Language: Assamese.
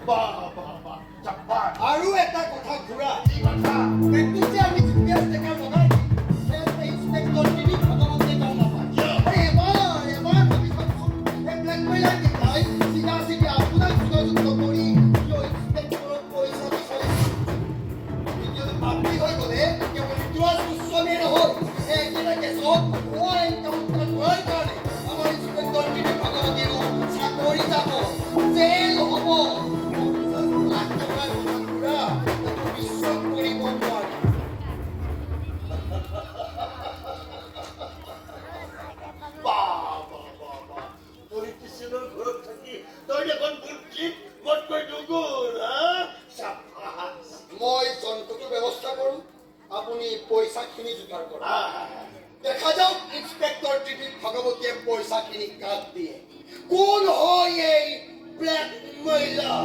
বাহ বাহ বাহ চাপাৰ আৰু এটা কথা ঘূৰা কি কথা পেটটো যে আমি জিপিএছ টেকাৰ লগাই সেই ইনস্পেক্টৰ টিভি ভগৱন্তে গম নাপায় এবাৰ ভাবি চাওকচোন এই ব্লেকমেইলাৰ কেইটাই চিধা চিধি আপোনাক যোগাযোগ নকৰি ইনস্পেক্টৰৰ পইচা বিচাৰিছে দ্বিতীয়তে পাব্লিক হৈ গ'লে কেৱল ইতিহাস গোস্বামীয়ে নহয় এই একেটা কেছত হোৱা এনকাউণ্টাৰ হোৱাৰ কাৰণে আমাৰ ইনস্পেক্টৰ টিভি ভগৱতীৰো চাকৰি যাব জেল হ'ব লাখ টকাৰ কথা ঘূৰা একো বিশ্বাস কৰিব নোৱাৰি বাহ বাহ বাহ বাহ পলিটিচিয়ানৰ ঘৰত থাকি তই দেখোন বুদ্ধিত মোতকৈ দুগুণ চাপাৰ মই জন্তুটোৰ ব্যৱস্থা কৰোঁ আপুনি পইচাখিনি যোগাৰ কৰক দেখা যাওক ইনস্পেক্টৰ টিভি ভগৱতীয়ে পইচাখিনি কাক দিয়ে কোন হয় এই ব্লেকমেইলাৰ